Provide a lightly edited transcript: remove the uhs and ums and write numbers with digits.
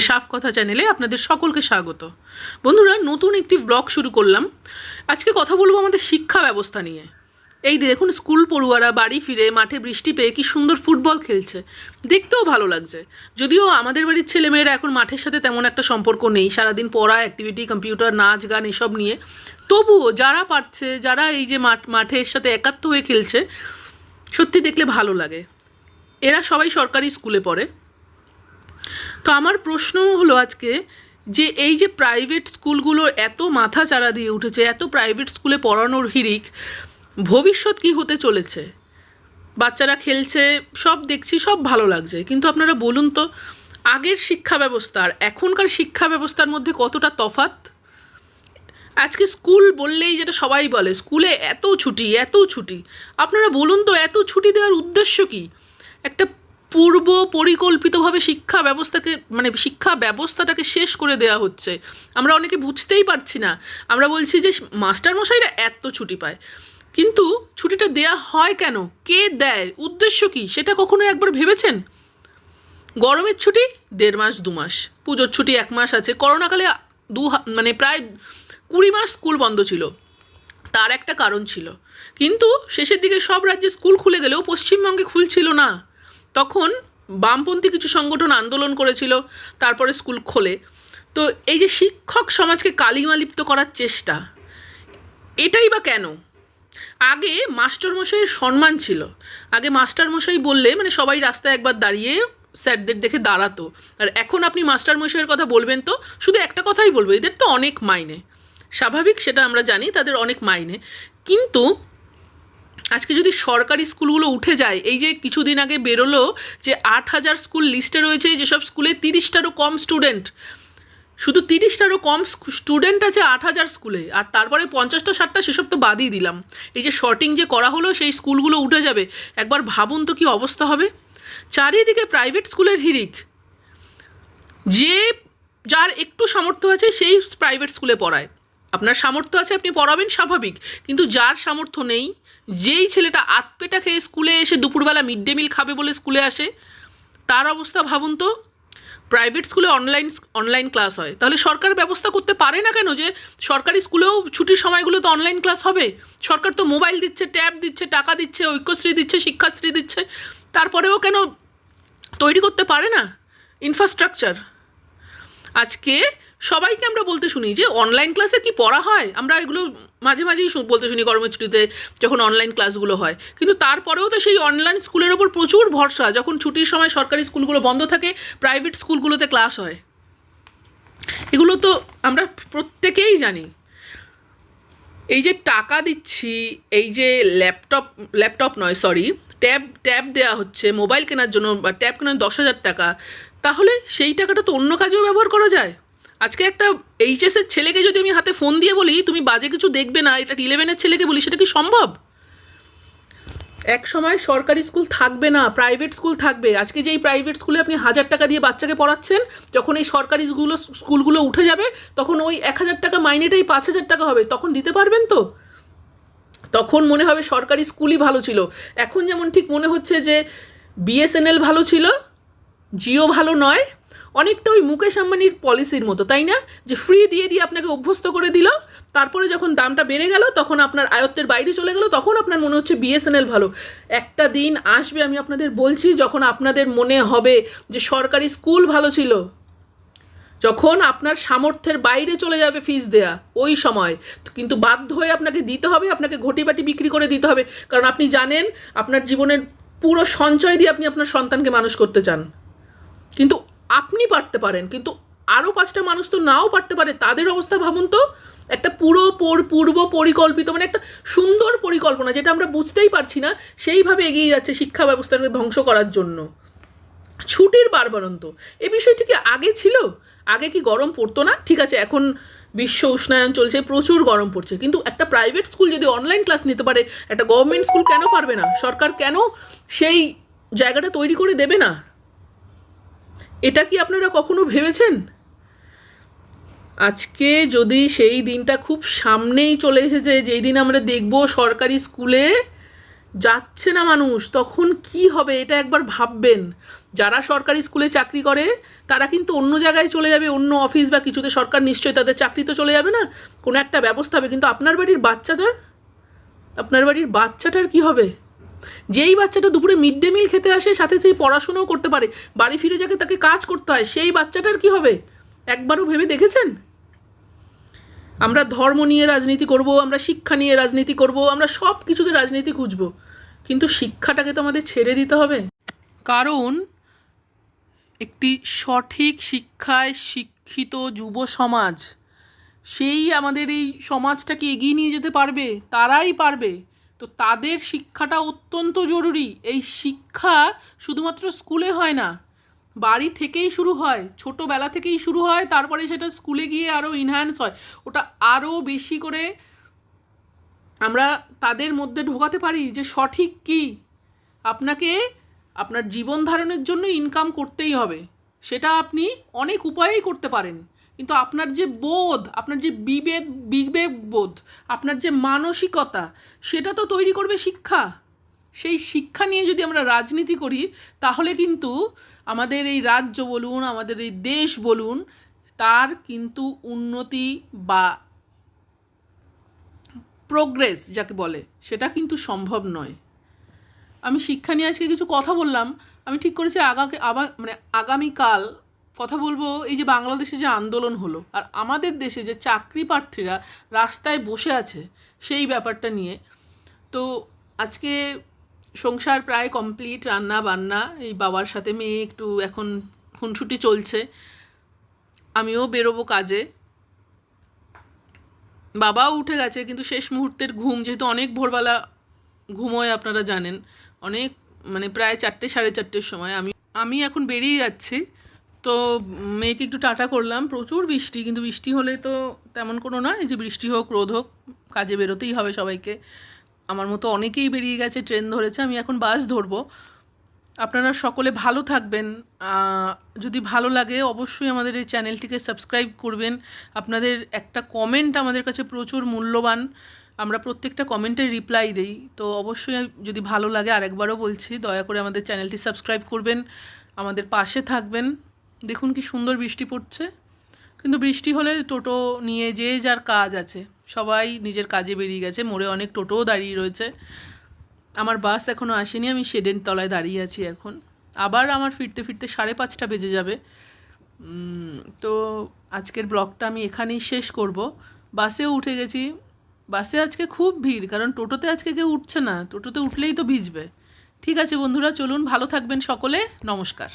সাফ কথা চ্যানেলে আপনাদের সকলকে স্বাগত। বন্ধুরা, নতুন একটি ব্লগ শুরু করলাম। আজকে কথা বলবো আমাদের শিক্ষা ব্যবস্থা নিয়ে। এই দেখুন, স্কুল পড়ুয়ারা বাড়ি ফিরে মাঠে বৃষ্টি পেয়ে কি সুন্দর ফুটবল খেলছে, দেখতেও ভালো লাগছে। যদিও আমাদের বাড়ির ছেলেমেয়েরা এখন মাঠের সাথে তেমন একটা সম্পর্ক নেই, সারাদিন পড়া, অ্যাক্টিভিটি, কম্পিউটার, নাচ গান এসব নিয়ে। তবুও যারা পারছে, যারা এই যে মাঠের সাথে একাত্ম হয়ে খেলছে, সত্যি দেখলে ভালো লাগে। এরা সবাই সরকারি স্কুলে পড়ে। তো আমার প্রশ্ন হলো আজকে, যে এই যে প্রাইভেট স্কুলগুলো এত মাথা চাড়া দিয়ে উঠেছে, এত প্রাইভেট স্কুলে পড়ানোর হিড়িক, ভবিষ্যৎ কি হতে চলেছে? বাচ্চারা খেলছে, সব দেখছি, সব ভালো লাগছে, কিন্তু আপনারা বলুন তো, আগের শিক্ষা ব্যবস্থা আর এখনকার শিক্ষা ব্যবস্থার মধ্যে কতটা তফাৎ? আজকে স্কুল বললেই যেটা সবাই বলে, স্কুলে এত ছুটি, এত ছুটি। আপনারা বলুন তো, এত ছুটি দেওয়ার উদ্দেশ্য কি? একটা পূর্ব পরিকল্পিতভাবে শিক্ষা ব্যবস্থাটাকে শেষ করে দেওয়া হচ্ছে। আমরা অনেকে বুঝতেই পারছি না। আমরা বলছি যে মাস্টারমশাইরা এত ছুটি পায়, কিন্তু ছুটিটা দেয়া হয় কেন, কে দেয়, উদ্দেশ্য কি, সেটা কখনো একবার ভেবেছেন? গরমের ছুটি 1.5 মাস 2 মাস, পুজোর ছুটি 1 মাস আছে, করোনাকালে প্রায় 20 মাস স্কুল বন্ধ ছিল। তার একটা কারণ ছিল, কিন্তু শেষের দিকে সব রাজ্যে স্কুল খুলে গেলেও পশ্চিমবঙ্গে খুলছিল না। তখন বামপন্থী কিছু সংগঠন আন্দোলন করেছিল, তারপরে স্কুল খোলে। তো এই যে শিক্ষক সমাজকে কালিমালিপ্ত করার চেষ্টা, এটাই বা কেন? আগে মাস্টারমশাইয়ের সম্মান ছিল। আগে মাস্টারমশাই বললে সবাই রাস্তায় একবার দাঁড়িয়ে স্যারদের দেখে দাঁড়াতো। আর এখন আপনি মাস্টারমশাইয়ের কথা বলবেন তো শুধু একটা কথাই বলবো, এদের তো অনেক মাইনে। স্বাভাবিক, সেটা আমরা জানি, তাদের অনেক মাইনে। কিন্তু আজকে যদি সরকারি স্কুলগুলো উঠে যায়, এই যে কিছুদিন আগে বেরোলো যে 8,000 স্কুল লিস্টে রয়েছে, যেসব স্কুলে 30টারও কম স্টুডেন্ট, শুধু 30টারও কম স্টুডেন্ট আছে 8,000 স্কুলে, আর তারপরে 50টা 60টা সেসব তো বাদই দিলাম। এই যে শর্টিং যে করা হলো, সেই স্কুলগুলো উঠে যাবে, একবার ভাবুন তো কী অবস্থা হবে। চারিদিকে প্রাইভেট স্কুলের হিড়িক। যার একটু সামর্থ্য আছে সেই প্রাইভেট স্কুলে পড়ায়। আপনার সামর্থ্য আছে, আপনি পড়াবেন, স্বাভাবিক। কিন্তু যার সামর্থ্য নেই, যেই ছেলেটা আতপেটা খেয়ে স্কুলে এসে দুপুরবেলা মিড ডে মিল খাবে বলে স্কুলে আসে, তার অবস্থা ভাবুন তো। প্রাইভেট স্কুলে অনলাইন ক্লাস হয়, তাহলে সরকার ব্যবস্থা করতে পারে না কেন যে সরকারি স্কুলেও ছুটির সময়গুলো তো অনলাইন ক্লাস হবে? সরকার তো মোবাইল দিচ্ছে, ট্যাব দিচ্ছে, টাকা দিচ্ছে, ঐক্যশ্রী দিচ্ছে, শিক্ষাশ্রী দিচ্ছে, তারপরেও কেন তৈরি করতে পারে না ইনফ্রাস্ট্রাকচার? আজকে সবাইকে আমরা বলতে শুনি যে অনলাইন ক্লাসে কি পড়া হয়, আমরা এগুলো মাঝে মাঝেই বলতে শুনি গরমের ছুটিতে যখন অনলাইন ক্লাসগুলো হয়। কিন্তু তারপরেও তো সেই অনলাইন স্কুলের ওপর প্রচুর ভরসা, যখন ছুটির সময় সরকারি স্কুলগুলো বন্ধ থাকে, প্রাইভেট স্কুলগুলোতে ক্লাস হয়। এগুলো তো আমরা প্রত্যেকেই জানি। এই যে টাকা দিচ্ছি, এই যে ল্যাপটপ নয়, সরি, ট্যাব দেওয়া হচ্ছে মোবাইল কেনার জন্য, বা ট্যাব কেনার 10,000 টাকা, তাহলে সেই টাকাটা তো অন্য কাজেও ব্যবহার করা যায়। আজকে একটা এইচএসের ছেলেকে যদি আমি হাতে ফোন দিয়ে বলি তুমি বাজে কিছু দেখবে না, এটা 11-এর ছেলেকে বলি, সেটা কি সম্ভব? এক সময় সরকারি স্কুল থাকবে না, প্রাইভেট স্কুল থাকবে। আজকে যেই প্রাইভেট স্কুলে আপনি 1,000 টাকা দিয়ে বাচ্চাকে পড়াচ্ছেন, যখন এই সরকারি স্কুলগুলো উঠে যাবে, তখন ওই 1,000 টাকা মাইনেটাই 5,000 টাকা হবে। তখন দিতে পারবেন তো? তখন মনে হবে সরকারি স্কুলই ভালো ছিল। এখন যেমন ঠিক মনে হচ্ছে যে বিএসএনএল ভালো ছিল, জিও ভালো নয়। অনেকটা ওই মুকেশ আম্বানির পলিসির মতো, তাই না? যে ফ্রি দিয়ে দিয়ে আপনাকে অভ্যস্ত করে দিল, তারপরে যখন দামটা বেড়ে গেল, তখন আপনার আয়ত্তের বাইরে চলে গেল, তখন আপনার মনে হচ্ছে বিএসএনএল ভালো। একটা দিন আসবে, আমি আপনাদের বলছি, যখন আপনাদের মনে হবে যে সরকারি স্কুল ভালো ছিল, যখন আপনার সামর্থ্যের বাইরে চলে যাবে ফিস দেয়া, ওই সময় কিন্তু বাধ্য হয়ে আপনাকে দিতে হবে, আপনাকে ঘটিবাটি বিক্রি করে দিতে হবে। কারণ আপনি জানেন আপনার জীবনের পুরো সঞ্চয় দিয়ে আপনি আপনার সন্তানকে মানুষ করতে চান। কিন্তু আপনি পারতে পারেন, কিন্তু আরও 5টা মানুষ তো নাও পারতে পারে। তাদের অবস্থা ভাবুন তো। একটা পূর্ব পরিকল্পিত, একটা সুন্দর পরিকল্পনা, যেটা আমরা বুঝতেই পারছি না, সেইভাবে এগিয়ে যাচ্ছে শিক্ষা ব্যবস্থাকে ধ্বংস করার জন্য। ছুটির বাড়বাড়ন্ত, এই বিষয়টি কি আগে ছিল? আগে কি গরম পড়তো না? ঠিক আছে, এখন বিশ্ব উষ্ণায়ন চলছে, প্রচুর গরম পড়ছে, কিন্তু একটা প্রাইভেট স্কুল যদি অনলাইন ক্লাস নিতে পারে, একটা গভর্নমেন্ট স্কুল কেন পারবে না? সরকার কেন সেই জায়গাটা তৈরি করে দেবে না? এটা কি আপনারা কখনো ভেবেছেন? আজকে যদি সেই দিনটা খুব সামনেই চলে এসেছে, যেই দিন আমরা দেখব সরকারি স্কুলে যাচ্ছে না মানুষ, তখন কি হবে এটা একবার ভাববেন। যারা সরকারি স্কুলে চাকরি করে তারা কিন্তু অন্য জায়গায় চলে যাবে, অন্য অফিস বা কিছুতে, সরকার নিশ্চয়ই তাদের চাকরি তো চলে যাবে না, কোনো একটা ব্যবস্থা হবে। কিন্তু আপনার বাড়ির বাচ্চাটার কি হবে? যেই বাচ্চাটা দুপুরে মিড ডে মিল খেতে আসে, সাথে সেই পড়াশুনোও করতে পারে, বাড়ি ফিরে যাকে তাকে কাজ করতে হয়, সেই বাচ্চাটার কি হবে? একবারও ভেবে দেখেছেন? আমরা ধর্ম নিয়ে রাজনীতি করব, আমরা শিক্ষা নিয়ে রাজনীতি করব, আমরা সব কিছুতে রাজনীতি খুঁজব, কিন্তু শিক্ষাটাকে তো আমাদের ছেড়ে দিতে হবে। কারণ একটি সঠিক শিক্ষায় শিক্ষিত যুব সমাজ, সেই আমাদের এই সমাজটাকে এগিয়ে নিয়ে যেতে পারবে, তারাই পারবে। তো তাদের শিক্ষাটা অত্যন্ত জরুরি। এই শিক্ষা শুধুমাত্র স্কুলে হয় না, বাড়ি থেকেই শুরু হয়, ছোটোবেলা থেকেই শুরু হয়, তারপরে সেটা স্কুলে গিয়ে আরও ইনহ্যান্স হয়, ওটা আরও বেশি করে আমরা তাদের মধ্যে ঢোকাতে পারি যে সঠিক কী। আপনাকে আপনার জীবন ধারণের জন্য ইনকাম করতেই হবে, সেটা আপনি অনেক উপায়েই করতে পারেন, কিন্তু আপনার যে বোধ, আপনার যে বিবেকবোধ, আপনার যে মানসিকতা, সেটা তো তৈরি করবে শিক্ষা। সেই শিক্ষা নিয়ে যদি আমরা রাজনীতি করি, তাহলে কিন্তু আমাদের এই রাজ্য বলুন, আমাদের এই দেশ বলুন, তার কিন্তু উন্নতি বা প্রোগ্রেস যাকে বলে, সেটা কিন্তু সম্ভব নয়। আমি শিক্ষা নিয়ে আজকে কিছু কথা বললাম, আমি ঠিক করেছি আগামীকাল কথা বলবো এই যে বাংলাদেশে যে আন্দোলন হলো আর আমাদের দেশে যে চাকরি প্রার্থীরা রাস্তায় বসে আছে সেই ব্যাপারটা নিয়ে। তো আজকে সংসার প্রায় কমপ্লিট, রান্না বান্না, এই বাবার সাথে মেয়ে একটু এখন খুনসুটি চলছে, আমিও বেরোবো কাজে। বাবাও উঠে গেছে, কিন্তু শেষ মুহূর্তের ঘুম, যেহেতু অনেক ভোরবেলা ঘুমোয় আপনারা জানেন, অনেক প্রায় 4টে 4:30 সময় আমি এখন বেরিয়ে যাচ্ছি। তো মেয়েকে একটু টাটা করলাম, প্রচুর বৃষ্টি, কিন্তু বৃষ্টি হলে তো তেমন কোনো নয়, যে বৃষ্টি হোক রোদ হোক, কাজে বেরোতেই হবে সবাইকে। আমার মতো অনেকেই বেরিয়ে গেছে, ট্রেন ধরেছে, আমি এখন বাস ধরবো। আপনারা সকলে ভালো থাকবেন। যদি ভালো লাগে অবশ্যই আমাদের এই চ্যানেলটিকে সাবস্ক্রাইব করবেন। আপনাদের একটা কমেন্ট আমাদের কাছে প্রচুর মূল্যবান, আমরা প্রত্যেকটা কমেন্টের রিপ্লাই দিই। তো অবশ্যই যদি ভালো লাগে, আরেকবারও বলছি, দয়া করে আমাদের চ্যানেলটি সাবস্ক্রাইব করবেন, আমাদের পাশে থাকবেন। দেখুন কি সুন্দর বৃষ্টি পড়ছে, কিন্তু বৃষ্টি হলে টোটো নিয়ে যে যার কাজ আছে সবাই নিজের কাজে বেরিয়ে গেছে, মোড়ে অনেক টোটোও দাঁড়িয়ে রয়েছে। আমার বাস এখনও আসেনি, আমি শেডের তলায় দাঁড়িয়ে আছি এখন। আবার আমার ফিরতে 5:30 বেজে যাবে। তো আজকের ব্লগটা আমি এখানেই শেষ করব। বাসেও উঠে গেছি, বাসে আজকে খুব ভিড়, কারণ টোটোতে আজকে কেউ উঠছে না, টোটোতে উঠলেই তো ভিজবে। ঠিক আছে বন্ধুরা, চলুন, ভালো থাকবেন সকলে, নমস্কার।